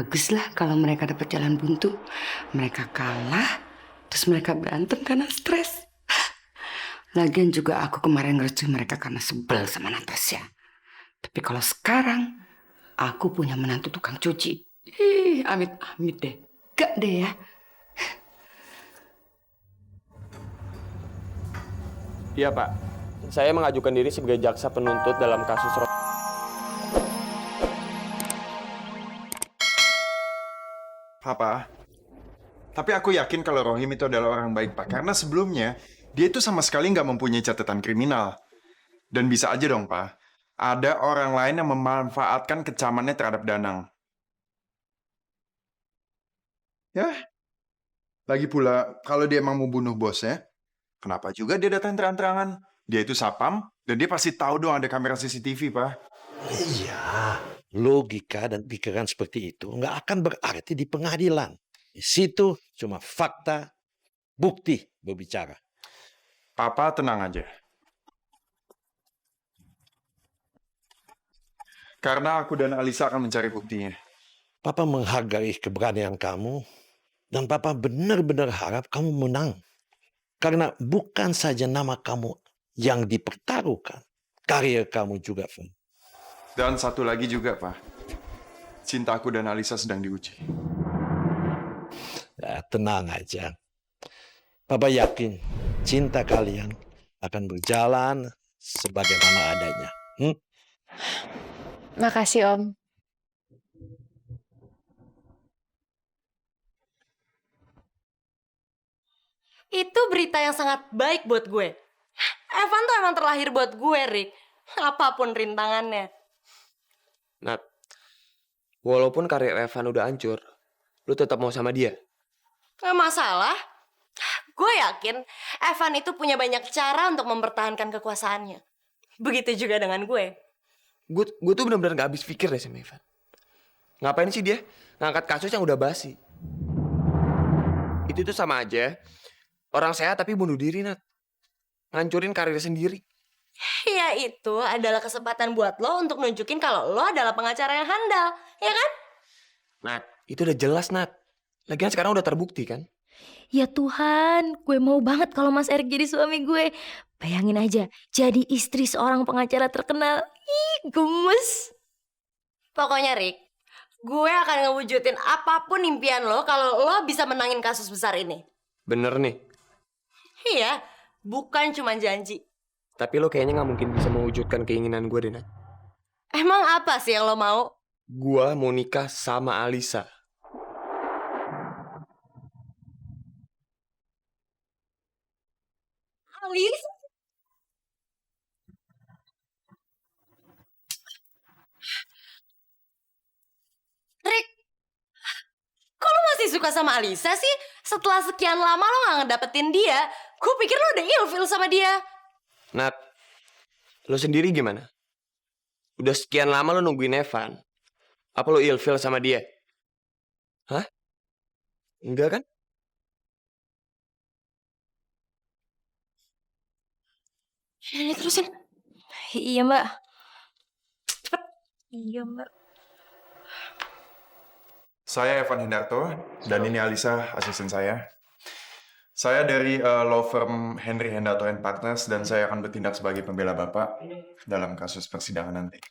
baguslah kalau mereka dapat jalan buntu. Mereka kalah, terus mereka berantem karena stres. Lagian juga aku kemarin ngerestuin mereka karena sebel sama Natasha. Tapi kalau sekarang, aku punya menantu tukang cuci. Amit-amit deh. Gak deh ya. Iya Pak, saya mengajukan diri sebagai jaksa penuntut dalam kasus Papa, tapi aku yakin kalau Rohim itu adalah orang baik, Pak. Karena sebelumnya, dia itu sama sekali nggak mempunyai catatan kriminal. Dan bisa aja dong, Pak. Ada orang lain yang memanfaatkan kecamannya terhadap Danang. Ya, lagi pula, kalau dia emang mau bunuh bosnya, kenapa juga dia datang terang-terangan? Dia itu sapam, dan dia pasti tahu dong ada kamera CCTV, Pak. Iya, logika dan pikiran seperti itu nggak akan berarti di pengadilan. Di situ cuma fakta, bukti berbicara. Papa tenang aja. Karena aku dan Alisa akan mencari buktinya. Papa menghargai keberanian kamu, dan Papa benar-benar harap kamu menang. Karena bukan saja nama kamu yang dipertaruhkan, karir kamu juga, Fen. Dan satu lagi juga, Pak. Cintaku dan Alisa sedang diuji. Ya, tenang aja. Papa yakin cinta kalian akan berjalan sebagaimana adanya. Makasih, Om. Itu berita yang sangat baik buat gue. Evan tuh emang terlahir buat gue, Rick. Apapun rintangannya. Nat, walaupun karir Evan udah hancur, lu tetap mau sama dia. Gak masalah. Gue yakin Evan itu punya banyak cara untuk mempertahankan kekuasaannya. Begitu juga dengan gue. Gue tuh benar-benar gak habis pikir deh sama Evan. Ngapain sih dia ngangkat kasus yang udah basi? Itu tuh sama aja orang sehat tapi bunuh diri, Nat. Ngancurin karir sendiri. Ya itu adalah kesempatan buat lo untuk nunjukin kalau lo adalah pengacara yang handal, ya kan? Nat, itu udah jelas, Nat. Lagian sekarang udah terbukti kan? Ya Tuhan, gue mau banget kalau Mas Erik jadi suami gue. Bayangin aja, jadi istri seorang pengacara terkenal. Ih, gemes. Pokoknya Rick, gue akan ngewujudin apapun impian lo kalau lo bisa menangin kasus besar ini. Bener nih. Iya, bukan cuma janji. Tapi lo kayaknya gak mungkin bisa mewujudkan keinginan gue deh, Nat. Emang apa sih yang lo mau? Gue mau nikah sama Alisa. Alis? Rick, kok lo masih suka sama Alisa sih? Setelah sekian lama lo gak ngedapetin dia, gue pikir lo udah ilfil sama dia. Nat, lo sendiri gimana? Udah sekian lama lo nungguin Evan. Apa lo ilfil sama dia? Hah? Enggak kan? Ini terusin. Iya, Mbak. Iya, Mbak. Saya Evan Hendarto, dan ini Alisa, asisten saya. Saya dari law firm Henry Hendarto and Partners, dan saya akan bertindak sebagai pembela Bapak dalam kasus persidangan nanti.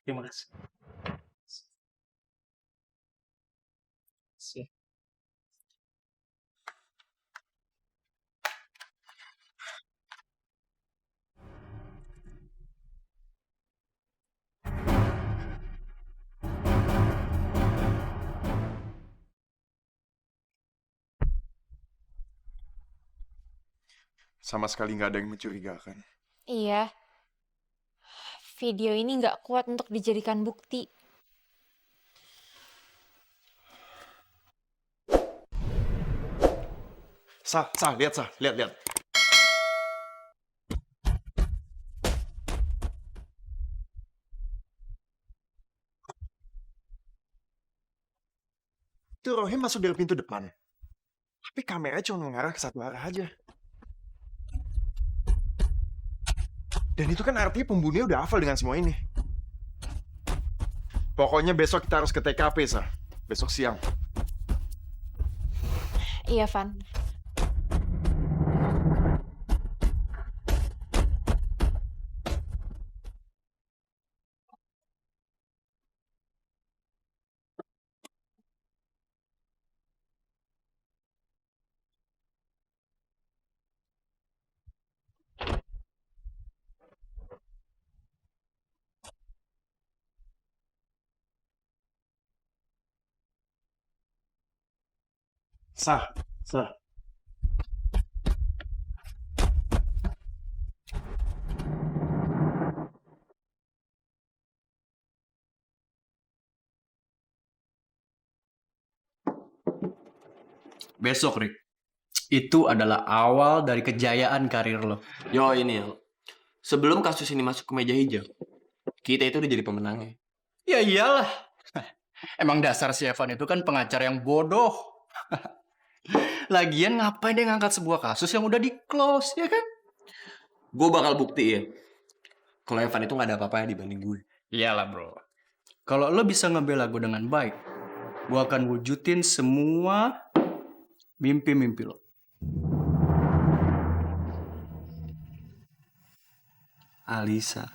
Terima kasih. Sama sekali nggak ada yang mencurigakan. Iya. video ini nggak kuat untuk dijadikan bukti. Lihat, lihat. Itu Rohim masuk dari pintu depan. Tapi kameranya cuma mengarah ke satu arah aja. Dan itu kan artinya pembunuhnya udah hafal dengan semua ini. Pokoknya besok kita harus ke TKP, Sa. Besok siang. Iya, Van. Sa. Besok, Rick. Itu adalah awal dari kejayaan karir lo. Yo ini, sebelum kasus ini masuk ke meja hijau, kita itu udah jadi pemenangnya. Ya iyalah. Emang dasar si Evan itu kan pengacara yang bodoh. Lagian ngapain dia ngangkat sebuah kasus yang udah di-close, ya kan? Gue bakal buktiin kalau Evan itu nggak ada apa-apanya dibanding gue. Iyalah, bro. Kalau lo bisa ngebela gue dengan baik, gue akan wujudin semua mimpi-mimpi lo. Alisa.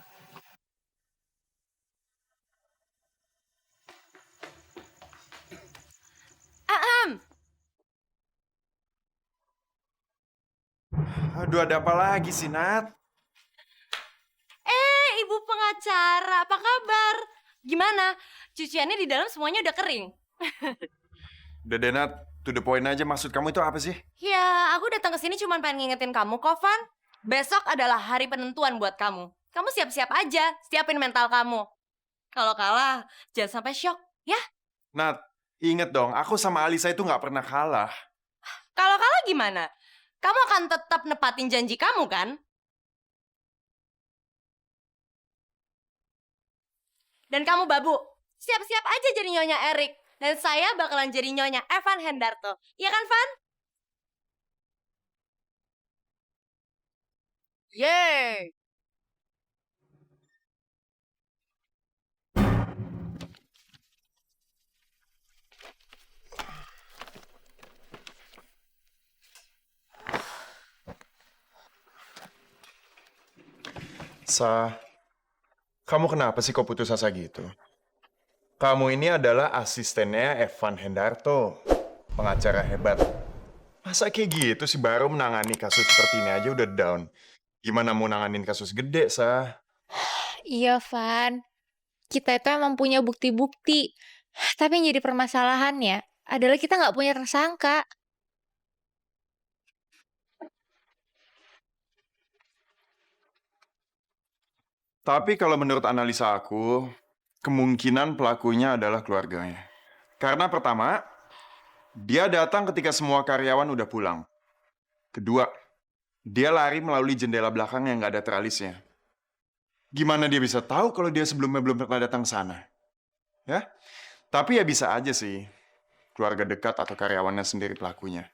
Aduh, ada apa lagi sih, Nat? Ibu pengacara, apa kabar? Gimana? Cuciannya di dalam semuanya udah kering? Udah deh, Nat. To the point aja, maksud kamu itu apa sih? Ya, aku datang ke sini cuma pengen ngingetin kamu, kok, Van. Besok adalah hari penentuan buat kamu. Kamu siap-siap aja, siapin mental kamu. Kalau kalah, jangan sampai shock, ya? Nat, inget dong, aku sama Alisa itu nggak pernah kalah. Kalau kalah gimana? Kamu akan tetap nepatin janji kamu, kan? Dan kamu, Babu, siap-siap aja jadi nyonya Erik. Dan saya bakalan jadi nyonya Evan Hendarto. Iya kan, Van? Yeay! Sa, kamu kenapa sih kok putus asa gitu? Kamu ini adalah asistennya Evan Hendarto, pengacara hebat. Masa kayak gitu sih baru menangani kasus seperti ini aja udah down. Gimana mau nanganin kasus gede, Sa? Iya, Van. Kita itu emang punya bukti-bukti. Tapi yang jadi permasalahannya adalah kita nggak punya tersangka. Tapi kalau menurut analisa aku, kemungkinan pelakunya adalah keluarganya. Karena pertama, dia datang ketika semua karyawan udah pulang. Kedua, dia lari melalui jendela belakang yang nggak ada teralisnya. Gimana dia bisa tahu kalau dia sebelumnya belum pernah datang ke sana? Ya, tapi ya bisa aja sih, keluarga dekat atau karyawannya sendiri pelakunya.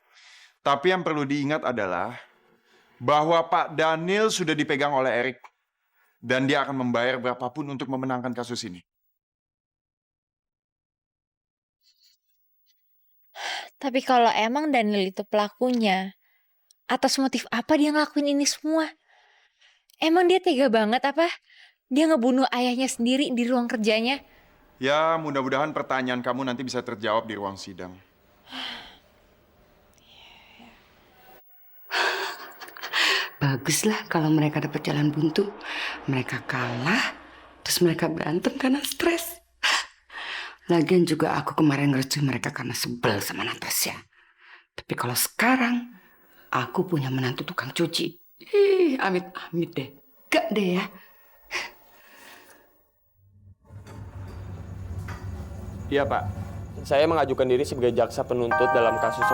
Tapi yang perlu diingat adalah bahwa Pak Daniel sudah dipegang oleh Erik. Dan dia akan membayar berapapun untuk memenangkan kasus ini. Tapi kalau emang Daniel itu pelakunya, atas motif apa dia ngelakuin ini semua? Emang dia tega banget apa? Dia ngebunuh ayahnya sendiri di ruang kerjanya? Ya, mudah-mudahan pertanyaan kamu nanti bisa terjawab di ruang sidang. Baguslah kalau mereka dapat jalan buntu. Mereka kalah, terus mereka berantem karena stres. Lagian juga aku kemarin ngerecuh mereka karena sebel sama Natasha. Tapi kalau sekarang, aku punya menantu tukang cuci. Amit-amit deh. Gak deh ya. Iya, Pak. Saya mengajukan diri sebagai jaksa penuntut dalam kasus